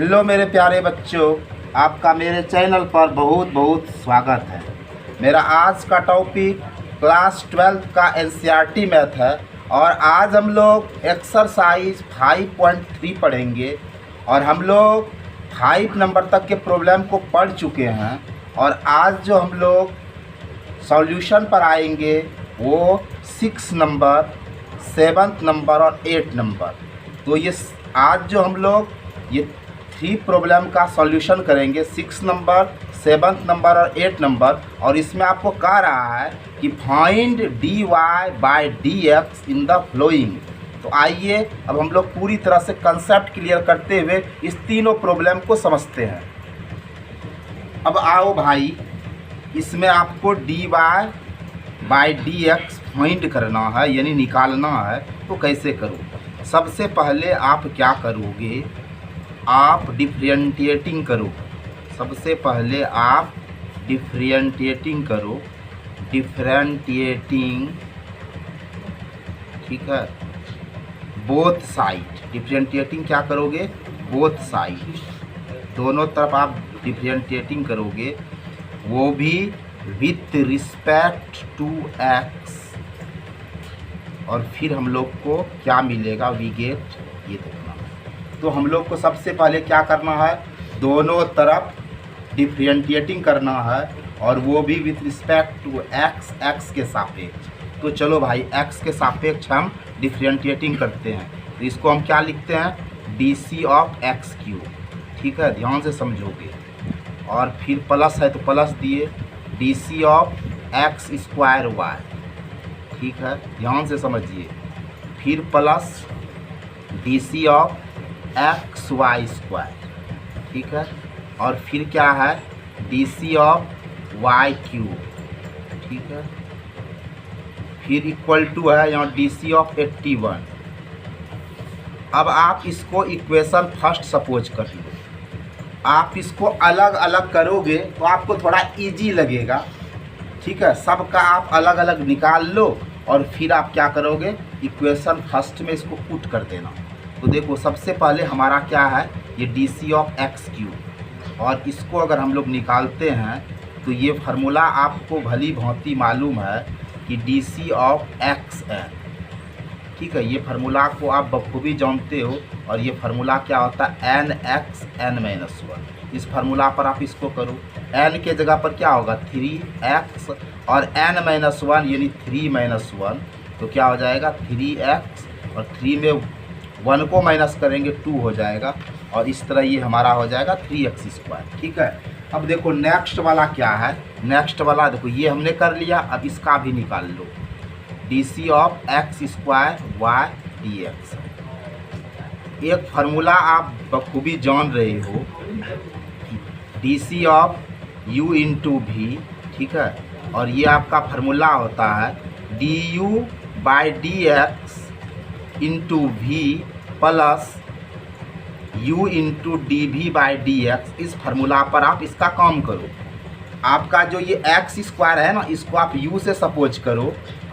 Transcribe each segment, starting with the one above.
Hello मेरे प्यारे बच्चों, आपका मेरे चैनल पर बहुत बहुत स्वागत है। मेरा आज का टॉपिक क्लास 12 का एनसीईआरटी मैथ है और आज हम लोग एक्सरसाइज 5.3 पढ़ेंगे और हम लोग 5 नंबर तक के प्रॉब्लम को पढ़ चुके हैं और आज जो हम लोग सॉल्यूशन पर आएंगे वो 6 नंबर, 7 नंबर और 8 नंबर। तो ये आज जो हम लोग ये 3 प्रॉब्लम का सॉल्यूशन करेंगे, 6 नंबर, 7 नंबर और 8 नंबर। और इसमें आपको कह रहा है कि find dy by dx in the following. तो आइए अब हम लोग पूरी तरह से कंसेप्ट क्लियर करते हुए इस तीनों प्रॉब्लम को समझते हैं। अब आओ भाई, इसमें आपको dy बाय dx फाइंड करना है, यानी निकालना है। तो कैसे करूँ? सबसे पहले आप क्या करोगे, आप डिफरेंशिएटिंग करो। सबसे पहले आप डिफरेंशिएटिंग करो, डिफरेंशिएटिंग, ठीक है, बोथ साइड। डिफरेंशिएटिंग क्या करोगे? बोथ साइड, दोनों तरफ आप डिफरेंशिएटिंग करोगे, वो भी विथ रिस्पेक्ट टू x। और फिर हम लोग को क्या मिलेगा? वी गेट, ये देखना। तो हम लोग को सबसे पहले क्या करना है, दोनों तरफ डिफरेंशिएटिंग करना है और वो भी with respect to x, x के सापेक्ष। तो चलो भाई, x के सापेक्ष हम डिफरेंशिएटिंग करते हैं। तो इसको हम क्या लिखते हैं? dc of x cube. ठीक है, ध्यान से समझोगे। और फिर प्लस है तो प्लस दिए, dc of x square y. ठीक है, ध्यान से समझिए। फिर plus dc of x y square. ठीक है, और फिर क्या है? dc of Y cube. ठीक है, फिर इक्वल टू है यहाँ dc ऑफ 81। अब आप इसको इक्वेशन फर्स्ट सपोज कर लो। आप इसको अलग अलग करोगे तो आपको थोड़ा इजी लगेगा। ठीक है, सबका आप अलग अलग निकाल लो और फिर आप क्या करोगे, इक्वेशन फर्स्ट में इसको पुट कर देना। तो देखो, सबसे पहले हमारा क्या है, ये dc ऑफ एक्स क्यूब। और इसको अगर हम लोग निकालते हैं तो ये फार्मूला आपको भली भांति मालूम है कि dc ऑफ एक्स एन। ठीक है, ये फार्मूला को आप बखूबी जानते हो। और ये फार्मूला क्या होता है? nx n-1। इस फार्मूला पर आप इसको करो। n के जगह पर क्या होगा? 3x और n-1 यानी 3 -1। तो क्या हो जाएगा? 3x और 3 में 1 को माइनस करेंगे 2 हो जाएगा। और इस तरह ये हमारा हो जाएगा 3x²। ठीक है, अब देखो नेक्स्ट वाला क्या है। नेक्स्ट वाला देखो, ये हमने कर लिया। अब इसका भी निकाल लो, dc of x square y dx। एक फार्मूला आप बखूबी जान रहे हो, dc of u into v. ठीक है, और ये आपका फार्मूला होता है du by dx into v plus u into d v by dx। इस फार्मूला पर आप इसका काम करो। आपका जो ये एक्स स्क्वायर है ना, इसको आप u से सपोज करो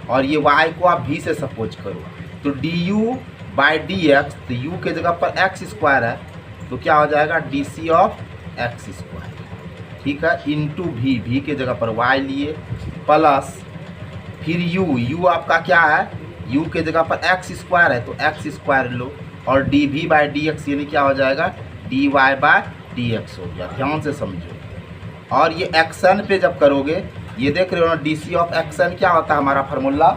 और ये y को आप v से सपोज करो। तो du बाई dx, तो u के जगह पर एक्स स्क्वायर है तो क्या हो जाएगा? dc of x square. ठीक है, इंटू v के जगह पर y लिए प्लस फिर u आपका क्या है? u के जगह पर एक्स स्क्वायर है तो एक्स स्क्वायर लो और dv बाई dx यानी क्या हो जाएगा? dy बाई dx हो गया। ध्यान से समझो। और ये एक्सन पे जब करोगे, ये देख रहे हो ना, dc ऑफ एक्सन क्या होता है? हमारा फार्मूला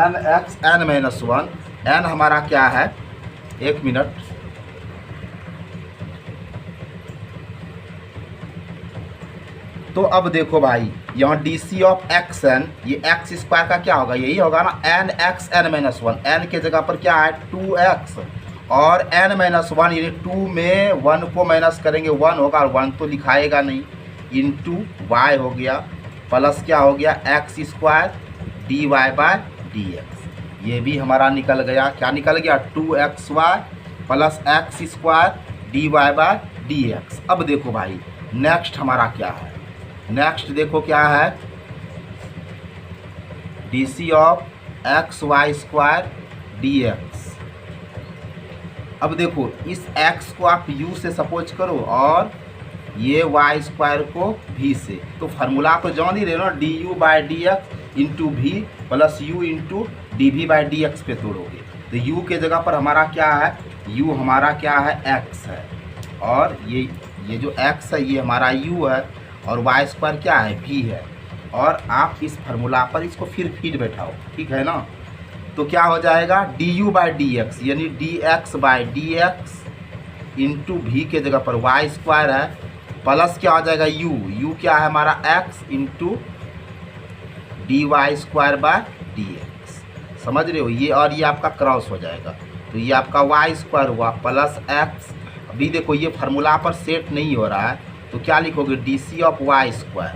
nx n-1। n हमारा क्या है? 1 मिनट। तो अब देखो भाई, यहाँ dc ऑफ एक्सन, ये एक्स स्क्वायर का क्या होगा? यही होगा ना, nx n-1। n के जगह पर क्या है? 2x और n-1 यानी 2 में 1 को माइनस करेंगे 1 होगा और 1 तो लिखाएगा नहीं, इंटू y हो गया प्लस क्या हो गया? X square dy by dx। ये भी हमारा निकल गया। क्या निकल गया? 2xy plus x square dy by dx। अब देखो भाई, नेक्स्ट हमारा क्या है? नेक्स्ट देखो क्या है? dc of x y square dx। अब देखो इस x को आप u से सपोज करो और ये y स्क्वायर को v से, तो फार्मूला तो जान ही रहे ना, du by D x into v plus u into d v by D x पे तोड़ोगे तो u के जगह पर हमारा क्या है, u हमारा क्या है x है, और ये जो x है ये हमारा u है, और y स्क्वायर क्या है v है, और आप इस फार्मूला पर इसको फिर फीड बैठाओ, ठीक है ना। तो क्या हो जाएगा du बाई डी एक्स यानी dx by D x into v के जगह पर y स्क्वायर है, प्लस क्या हो जाएगा u क्या है हमारा x into d y square by d x, समझ रहे हो ये, और ये आपका क्रॉस हो जाएगा, तो ये आपका y स्क्वायर हुआ प्लस x। अभी देखो ये फार्मूला पर सेट नहीं हो रहा है, तो क्या लिखोगे d C of y square,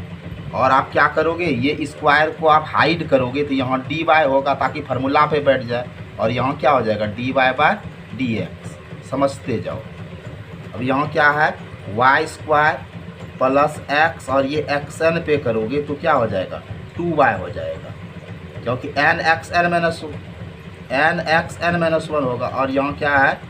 और आप क्या करोगे ये स्क्वायर को आप हाइड करोगे तो यहाँ डी वाई होगा ताकि फार्मूला पे बैठ जाए, और यहाँ क्या हो जाएगा D y by d x, समझते जाओ। अब यहाँ क्या है वाई स्क्वायर प्लस एक्स, और ये एक्स एन पे करोगे तो क्या हो जाएगा 2y हो जाएगा, क्योंकि n x n minus one होगा, और यहाँ क्या है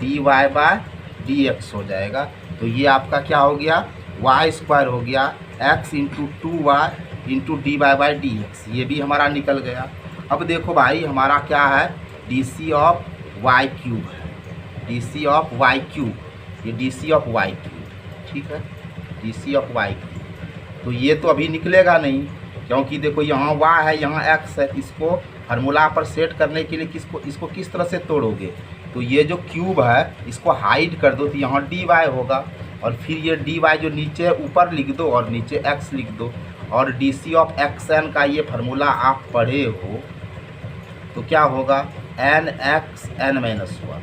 d y by d x हो जाएगा। तो ये आपका क्या हो गया वाई स्क्वायर हो गया x into 2y into d Y by D x, ये भी हमारा निकल गया। अब देखो भाई हमारा क्या है D C of Y cube है, D C of Y cube, ये D C of Y cube, ठीक है D C of Y cube. तो ये तो अभी निकलेगा नहीं, क्योंकि देखो यहाँ y है यहाँ x है, इसको फार्मूला पर सेट करने के लिए इसको किस तरह से तोड़ोगे, तो ये जो क्यूब है इसको हाइड कर दो तो यहाँ डी वाई होगा, और फिर ये डी वाई जो नीचे ऊपर लिख दो और नीचे x लिख दो, और d C of x n का ये फार्मूला आप पढ़े हो तो क्या होगा n x n minus one.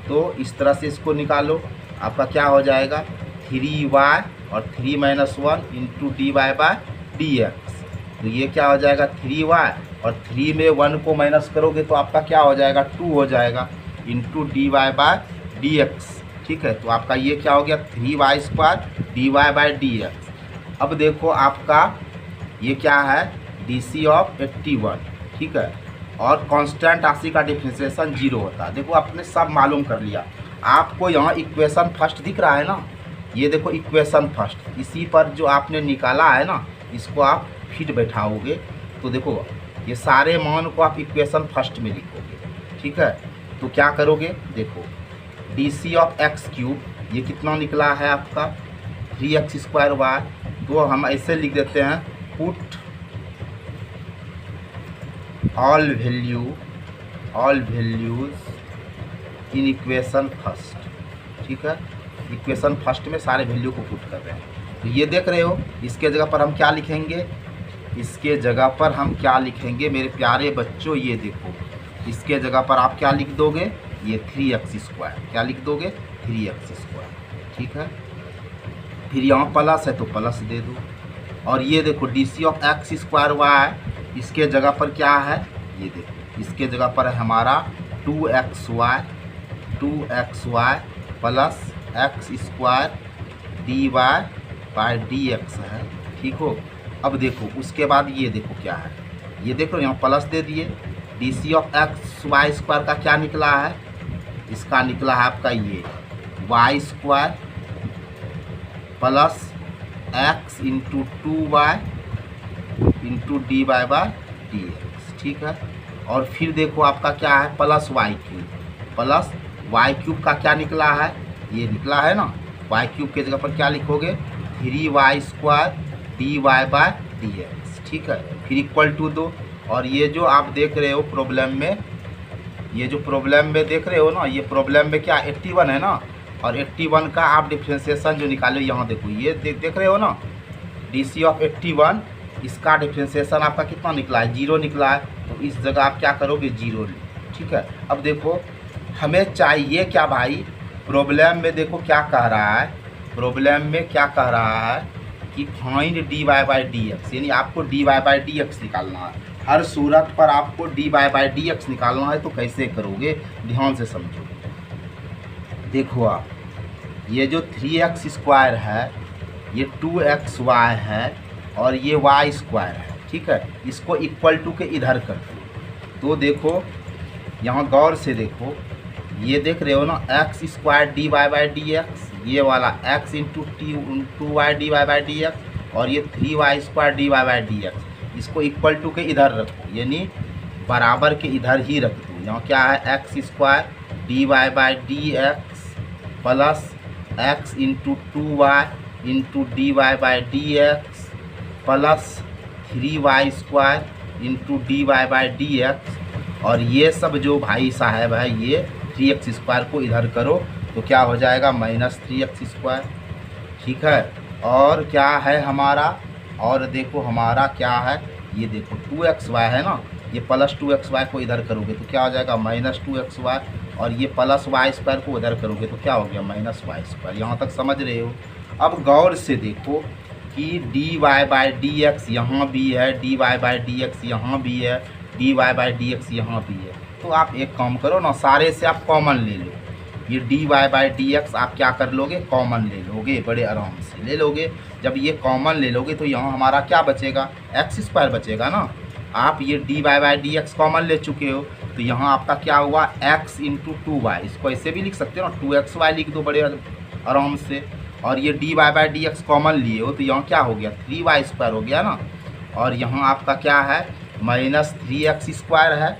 तो इस तरह से इसको निकालो, आपका क्या हो जाएगा 3y और 3 minus one into d y by d x. तो ये क्या हो जाएगा 3y, और 3 में 1 को माइनस करोगे तो आपका क्या हो जाएगा 2 हो जाएगा into d y by d x, ठीक है। तो आपका ये क्या हो गया 3y square d Y by D x. अब देखो आपका ये क्या है डी सी ऑफ 81, ठीक है, और कांस्टेंट राशि का डिफरेंशिएशन 0 होता है। देखो आपने सब मालूम कर लिया, आपको यहाँ इक्वेशन फर्स्ट दिख रहा है ना, ये देखो इक्वेशन फर्स्ट, इसी पर जो आपने निकाला है ना इसको आप फिट बैठाओगे तो देखो ये सारे मान को आप इक्वेशन फर्स्ट में लिखोगे, ठीक है। तो क्या करोगे देखो d C of x cube ये कितना निकला है आपका 3x स्क्वायर वाई, तो हम ऐसे लिख देते हैं put all values in equation first, ठीक है। इक्वेशन फर्स्ट में सारे वैल्यू को पुट कर रहे हैं, तो ये देख रहे हो इसके जगह पर हम क्या लिखेंगे, इसके जगह पर हम क्या लिखेंगे मेरे प्यारे बच्चों, ये देखो इसके जगह पर आप क्या लिख दोगे ये 3x स्क्वायर, क्या लिख दोगे 3x स्क्वायर, ठीक है। फिर यहाँ प्लस है तो प्लस दे दो, और ये देखो d C of x square y, इसके जगह पर क्या है ये देखो इसके जगह पर है हमारा 2xy plus x square d Y by D x है, ठीक हो। अब देखो उसके बाद ये देखो क्या है, ये देखो यहाँ प्लस दे दिए, d C of x y square का क्या निकला है, इसका निकला है आपका ये y square plus x into 2y into d Y by D x, ठीक है। और फिर देखो आपका क्या है प्लस वाई क्यूब का क्या निकला है, ये निकला है ना वाई क्यूब के जगह पर क्या लिखोगे 3y square d Y by D x, ठीक है। फिर इक्वल टू दो, और ये जो आप देख रहे हो प्रॉब्लम में, ये जो प्रॉब्लम में देख रहे हो ना, ये प्रॉब्लम में क्या 81 है ना, और 81 का आप डिफ्रेंशिएशन जो निकालो यहाँ देखो ये देख रहे हो ना डी सी ऑफ 81, इसका डिफ्रेंशिएशन आपका कितना निकला है 0 निकला है, तो इस जगह आप क्या करोगे 0, ठीक है। अब देखो हमें चाहिए क्या भाई, प्रॉब्लम में देखो क्या कह रहा है, प्रॉब्लम में क्या कह रहा है कि find d Y by D x, यानी आपको d Y by D x निकालना है, हर सूरत पर आपको d Y by D x निकालना है। तो कैसे करोगे ध्यान से समझो, देखो आप ये जो 3x स्क्वायर है ये 2xy है और ये y स्क्वायर है, ठीक है, इसको इक्वल टू के इधर कर दो। तो देखो यहाँ गौर से देखो ये देख रहे हो ना, x square d Y by D x, ये वाला x into two y d Y by D x, और ये 3y square d Y by D x, इसको इक्वल टू के इधर रखो, यानी बराबर के इधर ही रख दो। यहाँ क्या है, x square d Y by D x plus x into 2y into d Y by D x plus 3y square into d Y by D x, और ये सब जो भाई साहब है ये 3x स्क्वायर को इधर करो तो क्या हो जाएगा, माइनस 3x स्क्वायर। ठीक है, और क्या है हमारा, और देखो हमारा क्या है, ये देखो 2xy है ना, ये प्लस 2xy को इधर करोगे तो क्या हो जाएगा, माइनस 2xy, और ये प्लस y स्क्वायर को इधर करोगे तो क्या हो गया, माइनस y स्क्वायर। यहाँ तक समझ रहे हो। अब गौर से देखो कि d Y by D x यहाँ भी है, d Y by D x यहाँ भी है, d Y by D x यहाँ भी है। तो आप एक काम करो ना, सारे से आप कॉमन ले लो, ये d Y by D x आप क्या कर लोगे, कॉमन ले लोगे, बड़े आराम से ले लोगे। जब ये कॉमन ले लोगे तो यहाँ हमारा क्या बचेगा, एक्स स्क्वायर बचेगा ना। आप ये d Y by D x common ले चुके हो तो यहाँ आपका क्या हुआ, एक्स इंटू 2y, इसको ऐसे भी लिख सकते हो ना, 2xy लिख दो बड़े आराम से। और ये d Y by D x common लिए हो तो यहाँ क्या हो गया, 3y स्क्वायर हो गया ना, और यहाँ आपका क्या है, माइनस 3x स्क्वायर है,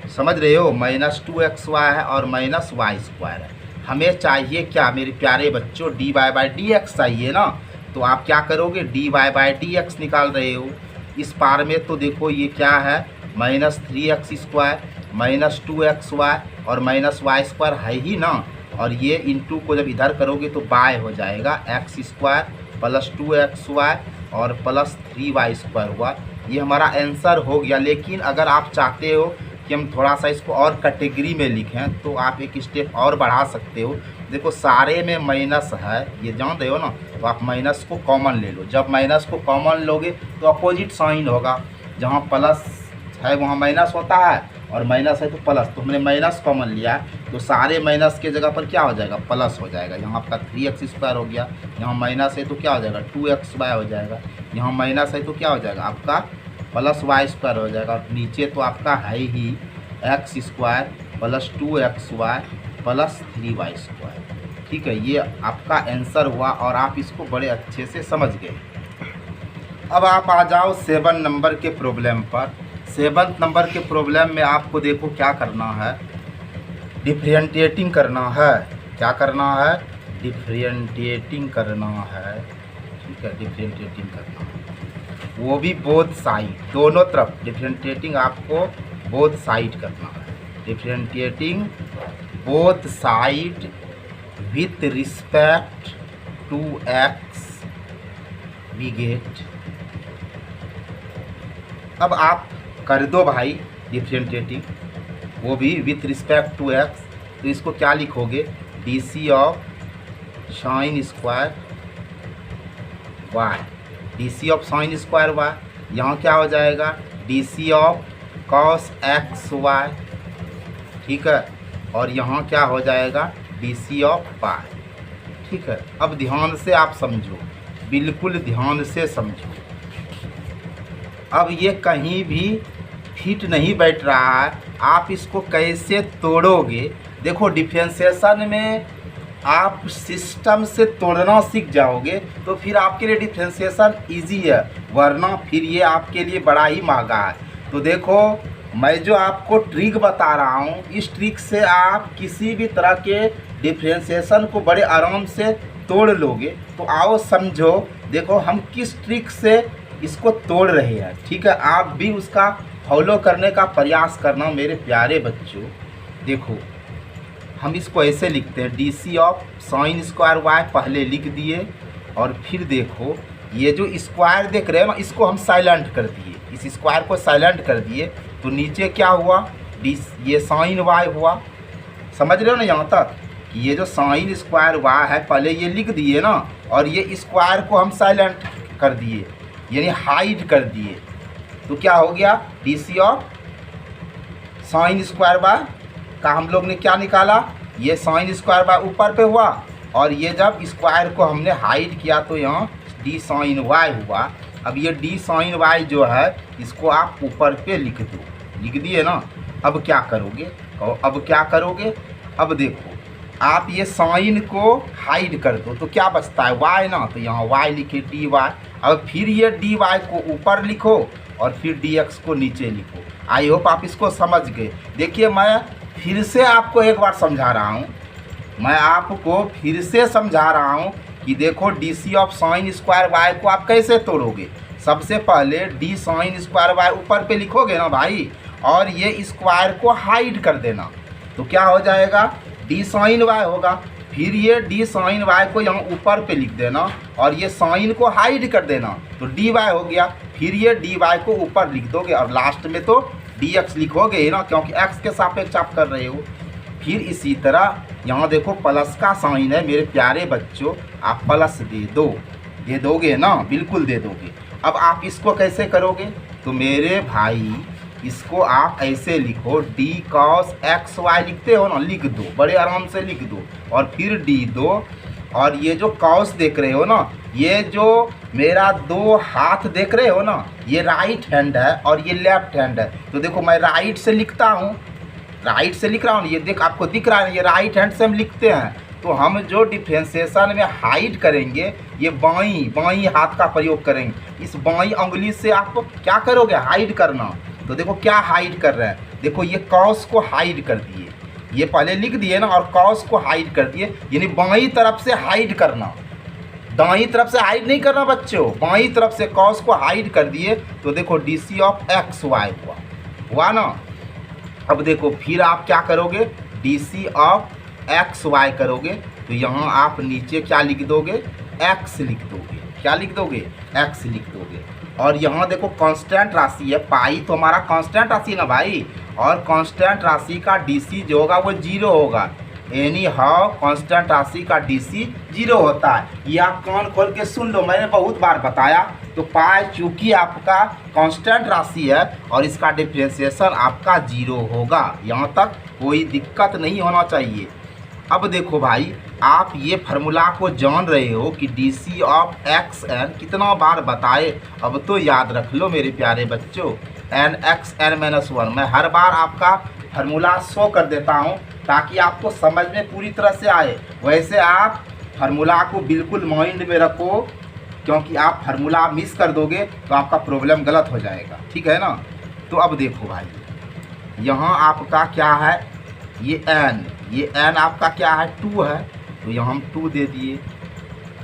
समझ रहे हो, माइनस 2xy है और माइनस y स्क्वायर है। हमें चाहिए क्या मेरे प्यारे बच्चों, d Y by D x चाहिए ना। तो आप क्या करोगे, d Y by D x निकाल रहे हो, इस पार में तो देखो ये क्या है, minus 3x square minus 2xy और माइनस y स्क्वायर है ही ना, और ये इंटू को जब इधर करोगे तो बाय हो जाएगा, एक्स स्क्वायर प्लस 2xy और प्लस 3y स्क्वायर हुआ। ये हमारा आंसर हो गया। लेकिन अगर आप चाहते हो कि हम थोड़ा सा इसको और कैटेगरी में लिखें तो आप एक स्टेप और बढ़ा सकते हो। देखो सारे में माइनस है, ये जान रहे हो ना, तो आप माइनस को कॉमन ले लो। जब माइनस को कॉमन लोगे तो अपोजिट साइन होगा, जहाँ प्लस है वहाँ माइनस होता है और माइनस है तो प्लस, तो हमने माइनस कॉमन लिया है तो सारे माइनस के जगह पर क्या हो जाएगा, प्लस हो जाएगा। यहाँ आपका 3x स्क्वायर हो गया, यहाँ माइनस है तो क्या हो जाएगा, 2xy हो जाएगा, यहाँ माइनस है तो क्या हो जाएगा आपका प्लस y स्क्वायर हो जाएगा, और नीचे तो आपका है ही X square plus 2xy plus 3y square. ठीक है, ये आपका आंसर हुआ और आप इसको बड़े अच्छे से समझ गए। अब आप आ जाओ 7 नंबर के प्रॉब्लम पर। 7 नंबर के प्रॉब्लम में आपको देखो क्या करना है, डिफरेंशिएटिंग करना है। क्या करना है, डिफरेंशिएटिंग करना है। ठीक है, डिफरेंशिएटिंग करना है, वो भी बोथ साइड, दोनों तरफ डिफरेंशिएटिंग आपको बोथ साइड करना है। Differentiating both side with respect to x we get. अब आप कर दो भाई डिफरेंशिएटिंग, वो भी विथ रिस्पेक्ट टू एक्स, तो इसको क्या लिखोगे, d C of sine square y, d C of sine square y. यहाँ क्या हो जाएगा, d C of cos x y. ठीक है, और यहाँ क्या हो जाएगा, डी सी ऑफ वाई। ठीक है, अब ध्यान से आप समझो, बिल्कुल ध्यान से समझो। अब ये कहीं भी फिट नहीं बैठ रहा है, आप इसको कैसे तोड़ोगे। देखो डिफरेंशिएशन में आप सिस्टम से तोड़ना सीख जाओगे तो फिर आपके लिए डिफरेंशिएशन इजी है, वरना फिर ये आपके लिए बड़ा ही महंगा है। तो देखो मैं जो आपको ट्रिक बता रहा हूँ, इस ट्रिक से आप किसी भी तरह के डिफरेंशिएशन को बड़े आराम से तोड़ लोगे। तो आओ समझो, देखो हम किस ट्रिक से इसको तोड़ रहे हैं। ठीक है, आप भी उसका फॉलो करने का प्रयास करना मेरे प्यारे बच्चों। देखो हम इसको ऐसे लिखते हैं, d C of sine square y पहले लिख दिए, और फिर देखो ये जो स्क्वायर देख रहे हो ना, इसको हम साइलेंट कर दिए, इस स्क्वायर को साइलेंट कर दिए, तो नीचे क्या हुआ, डी ये साइन वाई हुआ। समझ रहे हो ना यहाँ तक, कि ये जो साइन स्क्वायर वाई है पहले ये लिख दिए ना, और ये स्क्वायर को हम साइलेंट कर दिए, यानी हाइड कर दिए। तो क्या हो गया, d C of sine square y का हम लोग ने क्या निकाला, ये साइन स्क्वायर बाय ऊपर पे हुआ, और ये जब स्क्वायर को हमने हाइड किया तो यहाँ डी साइन वाई हुआ। अब ये डी साइन वाई जो है इसको आप ऊपर पे लिख दो, लिख दिए ना। अब क्या करोगे, अब क्या करोगे, अब देखो आप ये साइन को हाइड कर दो तो क्या बचता है y ना, तो यहाँ y लिखे dy। अब फिर ये dy को ऊपर लिखो और फिर dx को नीचे लिखो। आई होप आप इसको समझ गए। देखिए मैं फिर से आपको एक बार समझा रहा हूँ, मैं आपको फिर से समझा रहा हूँ कि देखो d C of sine square y को आप कैसे तोड़ोगे। सबसे पहले डी साइन स्क्वायर वाई ऊपर पे लिखोगे ना भाई, और ये स्क्वायर को हाइड कर देना तो क्या हो जाएगा डी साइन वाई होगा। फिर ये डी साइन वाई को यहाँ ऊपर पे लिख देना और ये साइन को हाइड कर देना तो डी वाई हो गया। फिर ये डी वाई को ऊपर लिख दोगे और लास्ट में तो डी एक्स लिखोगे ही ना, क्योंकि एक्स के सापेक्ष आप कर रहे हो। फिर इसी तरह यहाँ देखो प्लस का साइन है मेरे प्यारे बच्चों, आप प्लस दे दोगे ना, बिल्कुल दे दोगे। अब आप इसको कैसे करोगे, तो मेरे भाई इसको आप ऐसे लिखो डी कॉस एक्स वाई लिखते हो ना, लिख दो, बड़े आराम से लिख दो और फिर डी दो। और ये जो कॉस देख रहे हो ना, ये जो मेरा दो हाथ देख रहे हो ना, ये राइट हैंड है और ये लेफ्ट हैंड है। तो देखो मैं राइट से लिखता हूँ, राइट से लिख रहा हूँ, ये देख आपको दिख रहा है, ये राइट हैंड से हम लिखते हैं। तो हम जो डिफ्रेंसिएशन में हाइड करेंगे ये बाईं हाथ का प्रयोग करेंगे। इस बाईं उंगली से आपको क्या करोगे, हाइड करना। तो देखो क्या हाइड कर रहे हैं, देखो ये कॉस को हाइड कर दिए, ये पहले लिख दिए ना, और कॉस को हाइड कर दिए, यानी बाईं तरफ से हाइड करना, दाईं तरफ से हाइड नहीं करना बच्चों, बाईं तरफ से कॉस को हाइड कर दिए। तो देखो d C of x y हुआ ना। अब देखो फिर आप क्या करोगे, d C of x y करोगे तो यहाँ आप नीचे क्या लिख दोगे, एक्स लिख दोगे। क्या लिख दोगे, एक्स लिख दोगे। और यहाँ देखो कांस्टेंट राशि है, पाई तो हमारा कांस्टेंट राशि है ना भाई, और कांस्टेंट राशि का डीसी जो होगा वो 0 होगा। एनी हाउ कांस्टेंट राशि का डीसी 0 होता है। ये आप कान खोल के सुन लो, मैंने बहुत बार बताया। तो पाई चूँकि आपका कांस्टेंट राशि है और इसका डिफ्रेंसिएशन आपका 0 होगा, यहाँ तक कोई दिक्कत नहीं होना चाहिए। अब देखो भाई आप ये फार्मूला को जान रहे हो कि d C of x n कितना बार बताए, अब तो याद रख लो मेरे प्यारे बच्चों, एन एक्स एन माइनस 1। मैं हर बार आपका फार्मूला शो कर देता हूँ ताकि आपको समझ में पूरी तरह से आए। वैसे आप फार्मूला को बिल्कुल माइंड में रखो, क्योंकि आप फार्मूला मिस कर दोगे तो आपका प्रॉब्लम गलत हो जाएगा, ठीक है ना। तो अब देखो भाई यहाँ आपका क्या है, ये एन आपका क्या है, 2 है, तो यहाँ हम 2 दे दिए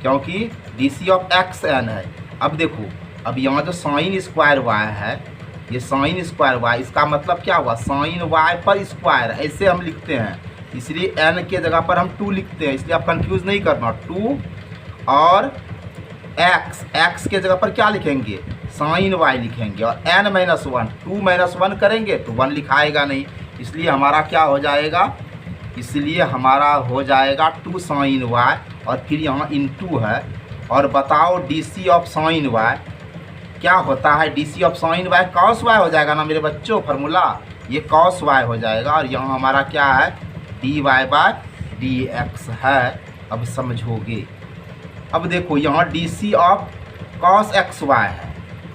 क्योंकि d C of x n है। अब देखो अब यहाँ जो साइन स्क्वायर वाई है, ये साइन स्क्वायर वाई, इसका मतलब क्या हुआ, साइन वाई पर स्क्वायर, ऐसे हम लिखते हैं, इसलिए एन के जगह पर हम 2 लिखते हैं, इसलिए आप कंफ्यूज नहीं करना। 2 और एक्स के जगह पर क्या लिखेंगे, साइन वाई लिखेंगे, और एन माइनस 1, 2 माइनस 1 करेंगे तो 1 लिखाएगा नहीं, इसलिए हमारा क्या हो जाएगा, इसलिए हमारा हो जाएगा 2 साइन वाई, और फिर यहाँ इनटू है। और बताओ d C of sine y क्या होता है, D C of sine y cos y हो जाएगा ना मेरे बच्चों, फार्मूला ये कॉस वाई हो जाएगा। और यहाँ हमारा क्या है, d y by d x है। अब समझोगे, अब देखो यहाँ d C of cos x y है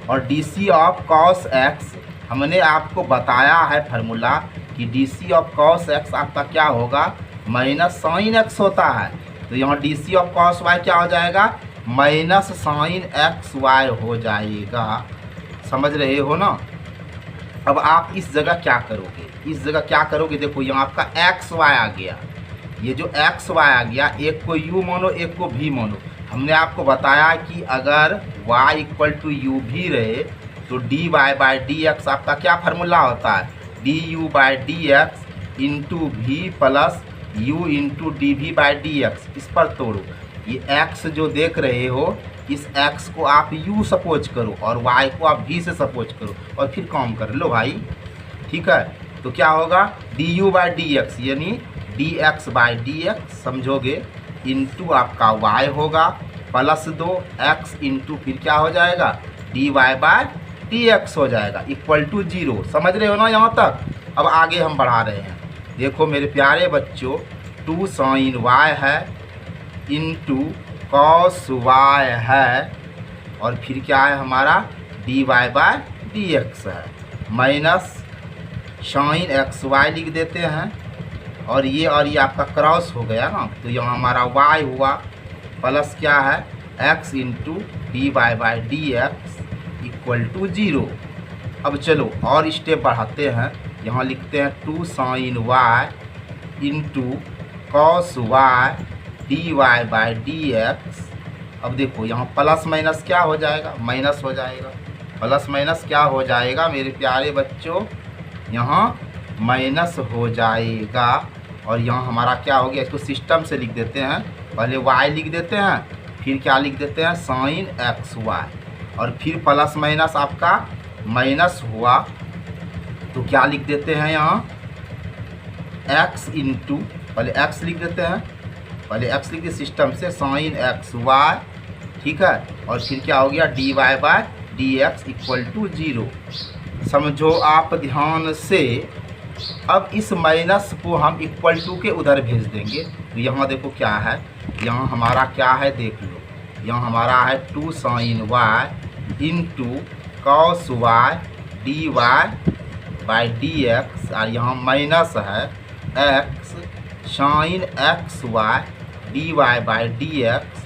और d C of cos x, हमने आपको बताया है फार्मूला कि d C of cos x आपका क्या होगा, माइनस साइन एक्स होता है। तो यहाँ d C of cos y क्या हो जाएगा, माइनस साइन एक्स वाई हो जाएगा। समझ रहे हो ना। अब आप इस जगह क्या करोगे, इस जगह क्या करोगे, देखो यहाँ आपका एक्स वाई आ गया, ये जो एक्स वाई आ गया, एक को यू मानो एक को भी मानो। हमने आपको बताया कि अगर y equal to you v रहे तो d Y by D x आपका क्या फार्मूला होता है, d you by D x into v plus u into d v by D x. इस पर तोड़ो, ये x जो देख रहे हो इस x को आप u सपोज करो और y को आप v से सपोज करो और फिर काम कर लो भाई, ठीक है। तो क्या होगा, D you by D x यानी D X by D X समझोगे, इंटू आपका y होगा प्लस 2x इंटू फिर क्या हो जाएगा, D Y by D x हो जाएगा इक्वल टू 0। समझ रहे हो ना यहाँ तक। अब आगे हम बढ़ा रहे हैं, देखो मेरे प्यारे बच्चों, 2 साइन वाई है इंटू कॉस वाई है और फिर क्या है हमारा d Y by D x है, माइनस साइन एक्स वाई लिख देते हैं और ये आपका क्रॉस हो गया ना, तो यहाँ हमारा y हुआ प्लस क्या है x into d Y by D x equal to 0। अब चलो और स्टेप बढ़ाते हैं, यहाँ लिखते हैं 2 sine y into cos y d Y by D x. अब देखो यहाँ प्लस माइनस क्या हो जाएगा, माइनस हो जाएगा। प्लस माइनस क्या हो जाएगा मेरे प्यारे बच्चों, यहाँ माइनस हो जाएगा। और यहाँ हमारा क्या हो गया, इसको सिस्टम से लिख देते हैं। पहले y लिख देते हैं, फिर क्या लिख देते हैं साइन एक्स वाई, और फिर प्लस माइनस आपका माइनस हुआ तो क्या लिख देते हैं यहाँ x इंटू, पहले x लिख देते हैं, पहले x लिख दिए सिस्टम से साइन एक्स वाई, ठीक है। और फिर क्या हो गया d y by d x equal to 0। समझो आप ध्यान से। अब इस माइनस को हम इक्वल टू के उधर भेज देंगे, तो यहाँ देखो क्या है, यहाँ हमारा क्या है देख लो, यहाँ हमारा है 2 sine y into cos y d Y by D x, और यहाँ माइनस है x sine x y d Y by D x,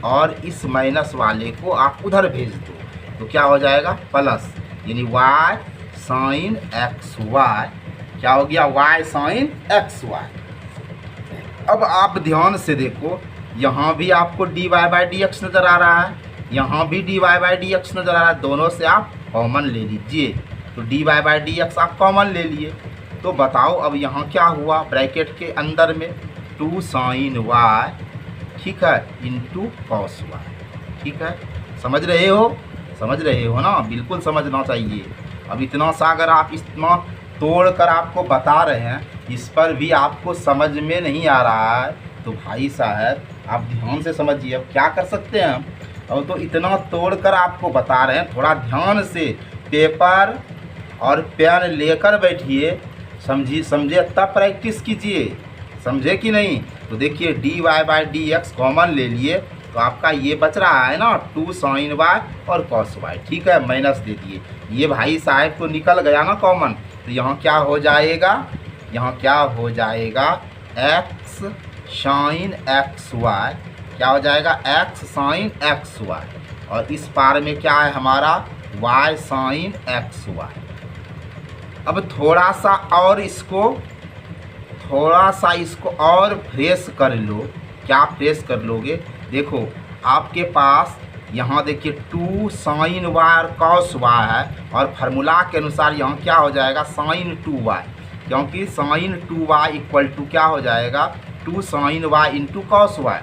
और इस माइनस वाले को आप उधर भेज दो तो क्या हो जाएगा प्लस, यानी वाई साइन एक्स वाई, क्या हो गया वाई साइन एक्स वाई। अब आप ध्यान से देखो, यहाँ भी आपको d Y by D x नज़र आ रहा है, यहाँ भी d Y by D x नज़र आ रहा है, दोनों से आप कॉमन ले लीजिए। तो d Y by D x आप कॉमन ले लिए, तो बताओ अब यहाँ क्या हुआ, ब्रैकेट के अंदर में 2 साइन वाई, ठीक है, इंटू कॉस वाई, ठीक है। समझ रहे हो, समझ रहे हो ना, बिल्कुल समझना चाहिए। अब इतना सा अगर आप इतना तोड़ कर आपको बता रहे हैं, इस पर भी आपको समझ में नहीं आ रहा है, तो भाई साहब आप ध्यान से समझिए। अब क्या कर सकते हैं हम, अब तो इतना तोड़ कर आपको बता रहे हैं, थोड़ा ध्यान से पेपर और पेन लेकर बैठिए, समझिए तब प्रैक्टिस कीजिए, समझे कि नहीं। तो देखिए d Y by D x common ले लिए, तो आपका ये बच रहा है ना 2 साइन वाई और कॉस वाई, ठीक है, माइनस दे दिए। ये भाई साहब तो निकल गया ना कॉमन, तो यहाँ क्या हो जाएगा, यहाँ क्या हो जाएगा एक्स साइन एक्स वाई, क्या हो जाएगा एक्स साइन एक्स वाई, और इस पार में क्या है हमारा वाई साइन एक्स वाई। अब थोड़ा सा इसको और फ्रेश कर लो। क्या फ्रेश कर लोगे, देखो आपके पास यहाँ देखिए 2 साइन वाई और कॉस वाई है, और फार्मूला के अनुसार यहाँ क्या हो जाएगा साइन 2 वाई, क्योंकि साइन 2 वाई इक्वल टू क्या हो जाएगा 2 sine y into cos y.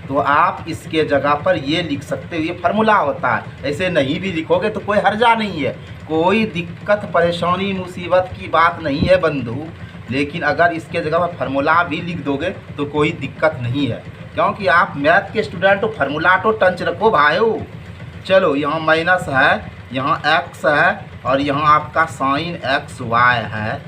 तो आप इसके जगह पर ये लिख सकते हो, ये फार्मूला होता है, ऐसे नहीं भी लिखोगे तो कोई हर्जा नहीं है, कोई दिक्कत परेशानी मुसीबत की बात नहीं है बंधु। लेकिन अगर इसके जगह पर फार्मूला भी लिख दोगे तो कोई दिक्कत नहीं है, क्योंकि आप मैथ के स्टूडेंट हो, फार्मूला तो टंच रखो भाइयों। चलो यहाँ माइनस है, यहाँ एक्स है, और यहाँ आपका साइन एक्स वाई है,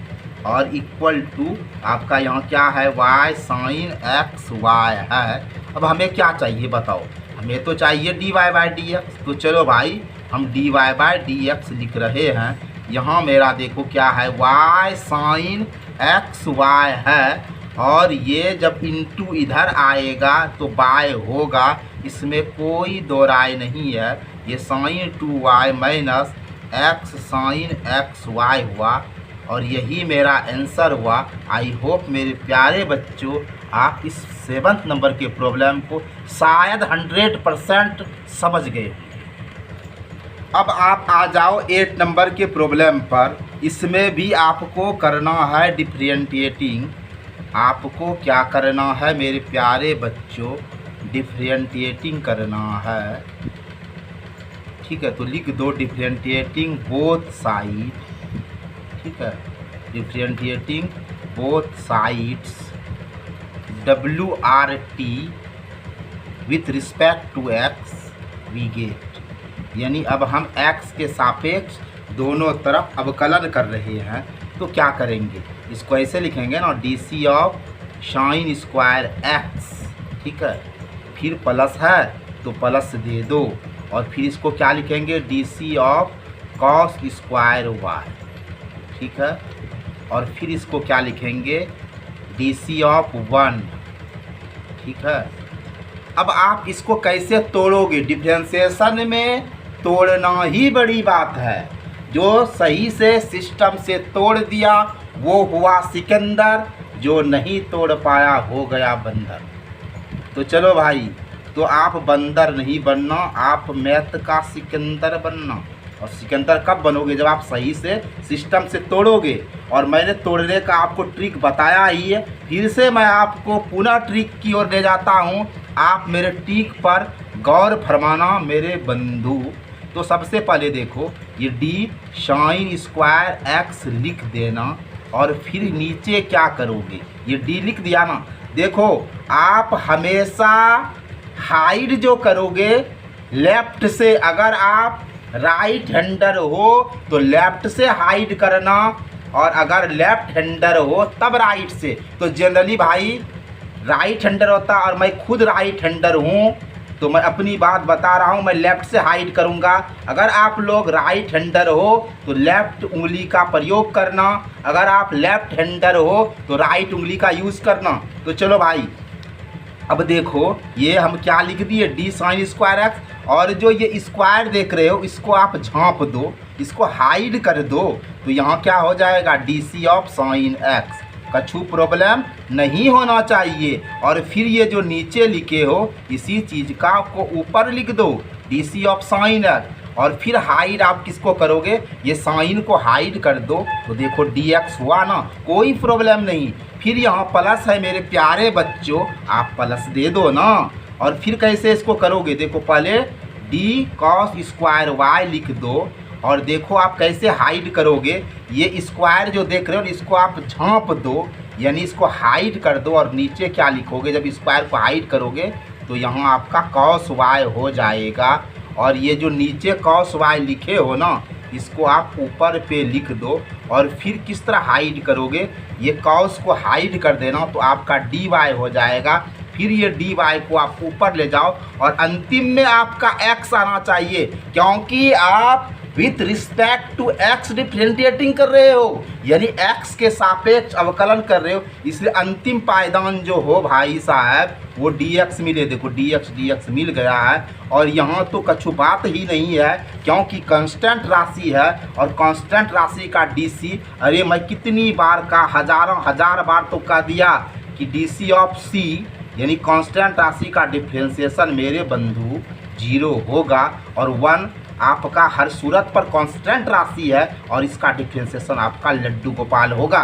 और इक्वल टू आपका यहाँ क्या है वाई साइन एक्स वाई है। अब हमें क्या चाहिए बताओ, हमें तो चाहिए d Y by D x. तो चलो भाई हम d Y by D x लिख रहे हैं। यहाँ मेरा देखो क्या है वाई साइन एक्स वाई है, और ये जब इंटू इधर आएगा तो बाय होगा, इसमें कोई दो राय नहीं है। ये sine 2 y minus x sine x y हुआ, और यही मेरा आंसर हुआ। आई होप मेरे प्यारे बच्चों आप इस 7th नंबर के प्रॉब्लम को शायद 100% समझ गए। अब आप आ जाओ 8 नंबर के प्रॉब्लम पर। इसमें भी आपको करना है डिफरेंशिएटिंग। आपको क्या करना है मेरे प्यारे बच्चों, डिफरेंशिएटिंग करना है, ठीक है। तो लिख दो डिफरेंशिएटिंग बोथ साइड, ठीक है, differentiating both sides WRT with respect to x we get, यानी अब हम x के सापेक्ष दोनों तरफ अवकलन कर रहे हैं, तो क्या करेंगे, इसको ऐसे लिखेंगे ना DC of sine square x, ठीक है, फिर प्लस है तो प्लस दे दो, और फिर इसको क्या लिखेंगे DC of cos square y, ठीक है, और फिर इसको क्या लिखेंगे DC ऑफ 1, ठीक है। अब आप इसको कैसे तोड़ोगे? डिफरेंशिएशन में तोड़ना ही बड़ी बात है। जो सही से सिस्टम से तोड़ दिया वो हुआ सिकंदर, जो नहीं तोड़ पाया हो गया बंदर। तो चलो भाई, तो आप बंदर नहीं बनना, आप मैथ का सिकंदर बनना। और सिकंदर कब बनोगे? जब आप सही से सिस्टम से तोड़ोगे। और मैंने तोड़ने का आपको ट्रिक बताया ही है, फिर से मैं आपको पुनः ट्रिक की ओर ले जाता हूँ। आप मेरे ट्रिक पर गौर फरमाना मेरे बंधु। तो सबसे पहले देखो, ये डी साइन स्क्वायर एक्स लिख देना और फिर नीचे क्या करोगे? ये डी लिख दिया ना। देखो, आप हमेशा हाइड जो करोगे लेफ्ट से, अगर आप राइट हैंडर हो तो लेफ्ट से हाइड करना, और अगर लेफ्ट हैंडर हो तब राइट से। तो जनरली भाई राइट हैंडर होता, और मैं खुद राइट हैंडर हूँ तो मैं अपनी बात बता रहा हूँ, मैं लेफ़्ट से हाइड करूँगा। अगर आप लोग राइट हैंडर हो तो लेफ़्ट उंगली का प्रयोग करना, अगर आप लेफ़्ट हैंडर हो तो राइट उंगली का यूज़ करना। तो चलो भाई, अब देखो ये हम क्या लिख दिए, डी साइन स्क्वायर एक्स। और जो ये स्क्वायर देख रहे हो इसको आप झाँप दो, इसको हाइड कर दो, तो यहाँ क्या हो जाएगा? D C of sine x. कछु प्रॉब्लम नहीं होना चाहिए। और फिर ये जो नीचे लिखे हो इसी चीज़ का को ऊपर लिख दो, d C of sine x. और फिर हाइड आप किसको करोगे? ये साइन को हाइड कर दो, तो देखो डी एक्स हुआ ना, कोई प्रॉब्लम नहीं। फिर यहाँ प्लस है मेरे प्यारे बच्चों, आप प्लस दे दो ना। और फिर कैसे इसको करोगे? देखो, पहले डी कॉस स्क्वायर वाई लिख दो, और देखो आप कैसे हाइड करोगे। ये स्क्वायर जो देख रहे हो इसको आप झाँप दो, यानी इसको हाइड कर दो। और नीचे क्या लिखोगे? जब स्क्वायर को हाइड करोगे तो यहाँ आपका कॉस वाई हो जाएगा। और ये जो नीचे कॉस वाई लिखे हो ना, इसको आप ऊपर पे लिख दो। और फिर किस तरह हाइड करोगे? ये कॉस को हाइड कर देना, तो आपका डी वाई हो जाएगा। फिर ये डी वाई को आप ऊपर ले जाओ, और अंतिम में आपका एक्स आना चाहिए, क्योंकि आप with respect to x differentiating कर रहे हो, यानी एक्स के सापेक्ष अवकलन कर रहे हो। इसलिए अंतिम पायदान जो हो भाई साहब वो डी एक्स मिले। देखो डी एक्स मिल गया है। और यहाँ तो कछु बात ही नहीं है, क्योंकि कांस्टेंट राशि है, और कांस्टेंट राशि का डी सी, अरे मैं कितनी बार का हजार बार तो कह दिया कि डी सी ऑफ सी यानी कांस्टेंट राशि का डिफरेंशिएशन मेरे बंधु 0 होगा। और 1 आपका हर सूरत पर कांस्टेंट राशि है, और इसका डिफरेंशिएशन आपका लड्डू गोपाल होगा।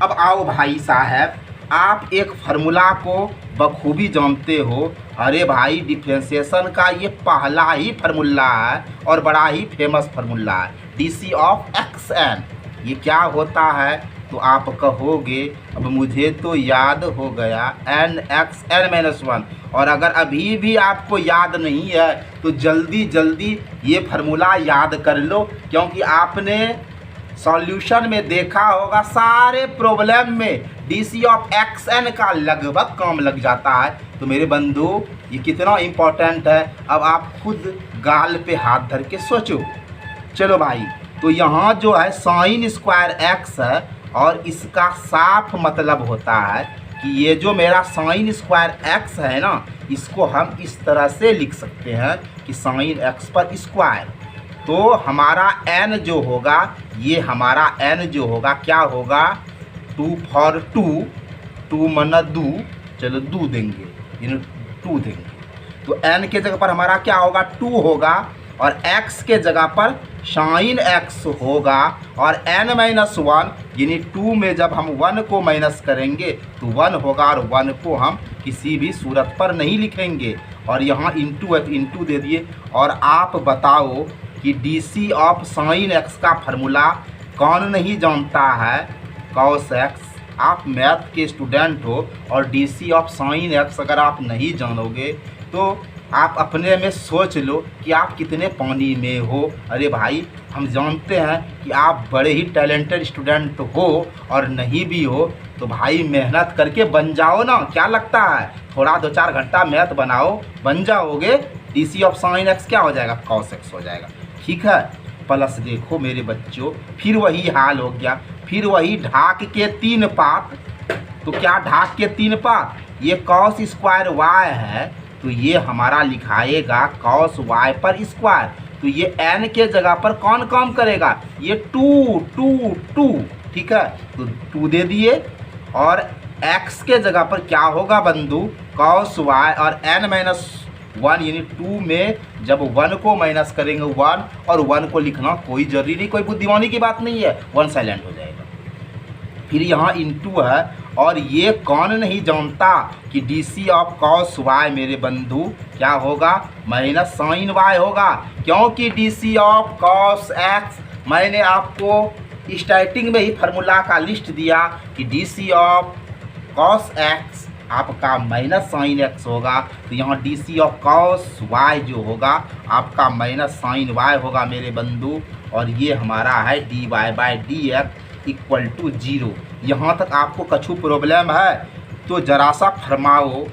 अब आओ भाई साहब, आप एक फार्मूला को बखूबी जानते हो। अरे भाई, डिफरेंशिएशन का ये पहला ही फार्मूला है और बड़ा ही फेमस फार्मूला है, D C of x n. ये क्या होता है? तो आप कहोगे अब मुझे तो याद हो गया, एन एक्स एन माइनस 1। और अगर अभी भी आपको याद नहीं है तो जल्दी जल्दी ये फार्मूला याद कर लो, क्योंकि आपने सॉल्यूशन में देखा होगा सारे प्रॉब्लम में d C of x n का लगभग काम लग जाता है। तो मेरे बंधु, ये कितना इम्पोर्टेंट है, अब आप खुद गाल पे हाथ धर के सोचो। चलो भाई, तो यहाँ जो है साइन स्क्वायर एक्स है, और इसका साफ मतलब होता है कि ये जो मेरा साइन स्क्वायर एक्स है ना, इसको हम इस तरह से लिख सकते हैं कि साइन एक्स पर स्क्वायर। तो हमारा n जो होगा, ये हमारा n जो होगा क्या होगा? 2 फॉर 2 मना 2, चलो 2 देंगे, यानी 2 देंगे। तो n के जगह पर हमारा क्या होगा? 2 होगा, और x के जगह पर साइन x होगा, और n माइनस 1 यानी 2 में जब हम 1 को माइनस करेंगे तो 1 होगा, और 1 को हम किसी भी सूरत पर नहीं लिखेंगे। और यहाँ इंटू है तो इंटू दे दिए। और आप बताओ कि d C of sine x का फार्मूला कौन नहीं जानता है? Cos x। आप मैथ के स्टूडेंट हो और d C of sine x अगर आप नहीं जानोगे तो आप अपने में सोच लो कि आप कितने पानी में हो। अरे भाई, हम जानते हैं कि आप बड़े ही टैलेंटेड स्टूडेंट हो, और नहीं भी हो तो भाई मेहनत करके बन जाओ ना। क्या लगता है? थोड़ा 2-4 घंटा मैथ बनाओ, बन जाओगे। D C of sine x क्या हो जाएगा? कॉस एक्स हो जाएगा। ठीक है, प्लस देखो मेरे बच्चों, फिर वही हाल हो गया, फिर वही ढाक के 3 पात। तो क्या ढाक के 3 पात, ये कॉस स्क्वायर वाई है तो ये हमारा लिखाएगा कॉस वाई पर स्क्वायर। तो ये n के जगह पर कौन काम करेगा, ये 2 2 2, ठीक है, तो 2 दे दिए। और x के जगह पर क्या होगा बंधु, कॉस वाई और n माइनस 1 यानी 2 में जब 1 को माइनस करेंगे 1 और 1 को लिखना कोई जरूरी नहीं, कोई बुद्धिमानी की बात नहीं है, 1 साइलेंट हो जाएगा। फिर यहाँ इनटू है और ये कौन नहीं जानता कि d C of cos y मेरे बंधु क्या होगा, माइनस साइन वाई होगा, क्योंकि d C of cos x मैंने आपको स्टार्टिंग में ही फार्मूला का लिस्ट दिया कि d C of cos x आपका माइनस साइन एक्स होगा। तो यहाँ d C of cos y जो होगा आपका माइनस साइन वाई होगा मेरे बंधु, और ये हमारा है d Y by D x equal to 0। यहाँ तक आपको कछु प्रॉब्लम है तो ज़रा सा फरमाओ,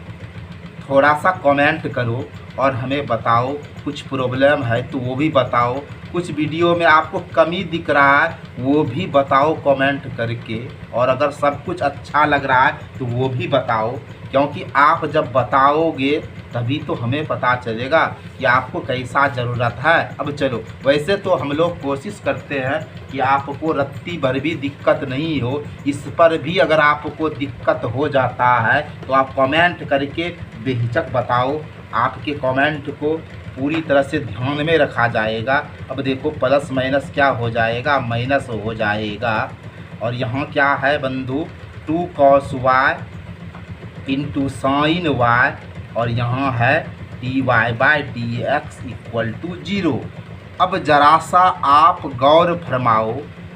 थोड़ा सा कमेंट करो और हमें बताओ, कुछ प्रॉब्लम है तो वो भी बताओ, कुछ वीडियो में आपको कमी दिख रहा है वो भी बताओ कमेंट करके, और अगर सब कुछ अच्छा लग रहा है तो वो भी बताओ, क्योंकि आप जब बताओगे तभी तो हमें पता चलेगा कि आपको कैसा ज़रूरत है। अब चलो, वैसे तो हम लोग कोशिश करते हैं कि आपको रत्ती भर भी दिक्कत नहीं हो, इस पर भी अगर आपको दिक्कत हो जाता है तो आप कमेंट करके बेहिचक बताओ, आपके कमेंट को पूरी तरह से ध्यान में रखा जाएगा। अब देखो प्लस माइनस क्या हो जाएगा, माइनस हो जाएगा। और यहाँ क्या है बंधु, 2 cos y into sine y, और यहाँ है d Y by D x equal to 0। अब ज़रा सा आप गौर फरमाओ,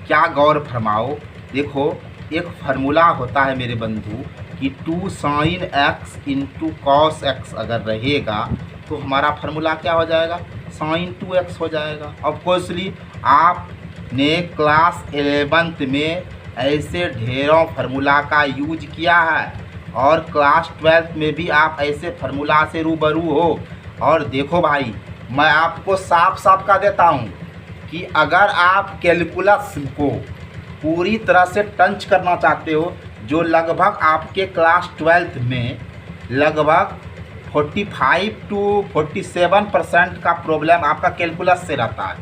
क्या गौर फरमाओ, देखो एक फार्मूला होता है मेरे बंधु कि 2 sine x into cos x अगर रहेगा तो हमारा फार्मूला क्या हो जाएगा, साइन 2x हो जाएगा। ऑफकोर्सली आपने क्लास 11th में ऐसे ढेरों फार्मूला का यूज किया है और क्लास 12th में भी आप ऐसे फार्मूला से रूबरू हो। और देखो भाई, मैं आपको साफ साफ कह देता हूँ कि अगर आप कैलकुलस को पूरी तरह से टंच करना चाहते हो, जो लगभग आपके क्लास 12th में लगभग 45 to 47% का प्रॉब्लम आपका कैलकुलस से रहता है,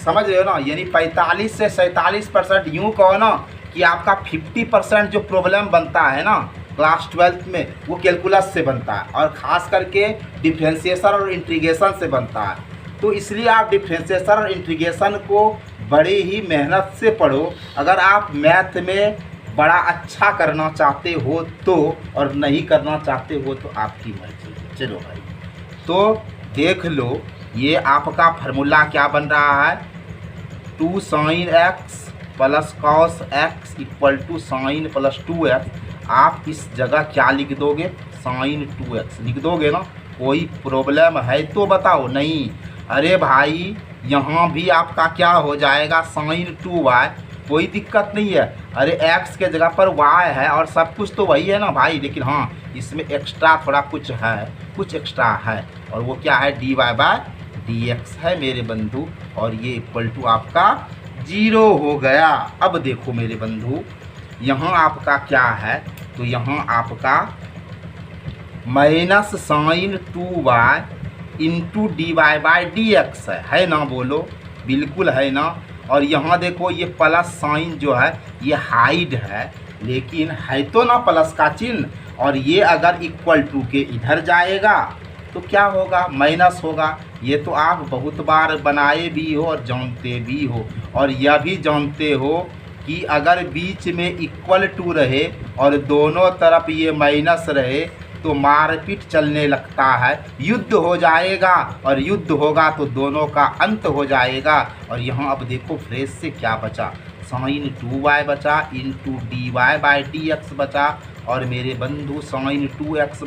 समझ रहे हो ना, यानी 45 से 47%, यूँ कहो ना कि आपका 50% जो प्रॉब्लम बनता है ना क्लास 12th में वो कैलकुलस से बनता है, और ख़ास करके डिफ्रेंशिएशन और इंटीग्रेशन से बनता है। तो इसलिए आप डिफ्रेंशिएशन और इंटीग्रेशन को बड़े ही मेहनत से पढ़ो अगर आप मैथ में बड़ा अच्छा करना चाहते हो तो, और नहीं करना चाहते हो तो आपकी मर्जी। चलो भाई, तो देख लो ये आपका फार्मूला क्या बन रहा है, 2 sine x plus cos x equal to sine plus 2x। आप इस जगह क्या लिख दोगे, साइन 2x लिख दोगे ना। कोई प्रॉब्लम है तो बताओ, नहीं अरे भाई यहाँ भी आपका क्या हो जाएगा, साइन 2y, कोई दिक्कत नहीं है। अरे x के जगह पर y है और सब कुछ तो वही है ना भाई, लेकिन हाँ इसमें एक्स्ट्रा थोड़ा कुछ है, कुछ एक्स्ट्रा है, और वो क्या है, d y by d x है मेरे बंधु, और ये इक्वल टू आपका 0 हो गया। अब देखो मेरे बंधु, यहाँ आपका क्या है, तो यहाँ आपका minus sine 2y into d Y by D x है ना, बोलो बिल्कुल है ना। और यहाँ देखो ये प्लस साइन जो है ये हाइड है, लेकिन है तो ना प्लस का चिन्ह, और ये अगर इक्वल टू के इधर जाएगा तो क्या होगा, माइनस होगा। ये तो आप बहुत बार बनाए भी हो और जानते भी हो, और यह भी जानते हो कि अगर बीच में इक्वल टू रहे और दोनों तरफ ये माइनस रहे तो मारपीट चलने लगता है, युद्ध हो जाएगा, और युद्ध होगा तो दोनों का अंत हो जाएगा। और यहाँ अब देखो फ्रेश से क्या बचा, साइन 2y बचा into d Y by D x बचा, और मेरे बंधु साइन 2x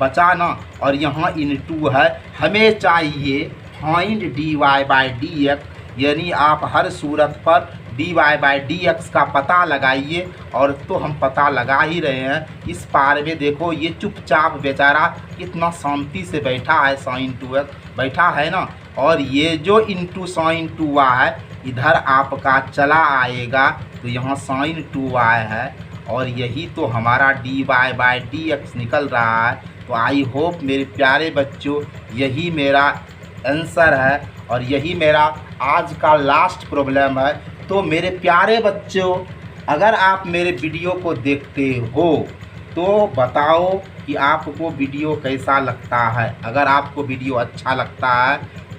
बचा ना। और यहाँ इनटू है, हमें चाहिए find d Y by D x, यानी आप हर सूरत पर d Y by D x का पता लगाइए, और तो हम पता लगा ही रहे हैं। इस पार में देखो ये चुपचाप बेचारा कितना शांति से बैठा है, साइन 2x बैठा है ना, और ये जो इंटू साइन 2y है इधर आपका चला आएगा, तो यहाँ साइन 2y है, और यही तो हमारा dy/dx निकल रहा है। तो आई होप मेरे प्यारे बच्चों यही मेरा आंसर है और यही मेरा आज का लास्ट प्रॉब्लम है। तो मेरे प्यारे बच्चों अगर आप मेरे वीडियो को देखते हो तो बताओ कि आपको वीडियो कैसा लगता है। अगर आपको वीडियो अच्छा लगता है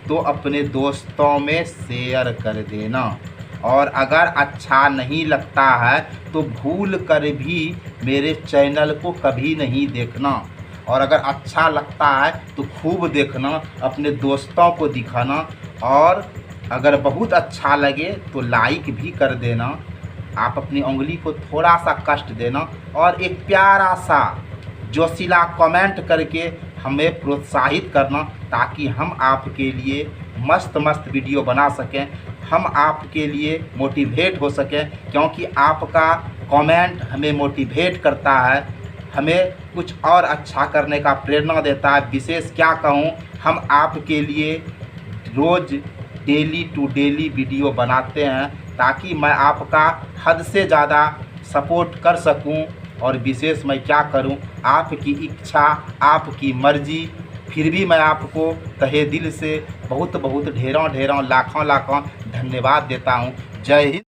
तो अपने दोस्तों में शेयर कर देना, और अगर अच्छा नहीं लगता है तो भूल कर भी मेरे चैनल को कभी नहीं देखना, और अगर अच्छा लगता है तो खूब देखना, अपने दोस्तों को दिखाना, और अगर बहुत अच्छा लगे तो लाइक भी कर देना। आप अपनी उंगली को थोड़ा सा कष्ट देना और एक प्यारा सा जोशीला कमेंट करके हमें प्रोत्साहित करना, ताकि हम आपके लिए मस्त मस्त वीडियो बना सकें, हम आपके लिए मोटिवेट हो सकें। क्योंकि आपका कमेंट हमें मोटिवेट करता है, हमें कुछ और अच्छा करने का प्रेरणा देता है। विशेष क्या कहूँ, हम आपके लिए रोज़ डेली टू डेली वीडियो बनाते हैं ताकि मैं आपका हद से ज़्यादा सपोर्ट कर सकूं। और विशेष मैं क्या करूं, आपकी इच्छा आपकी मर्ज़ी, फिर भी मैं आपको तहे दिल से बहुत बहुत ढेरों ढेरों लाखों लाखों धन्यवाद देता हूं। जय हिंद।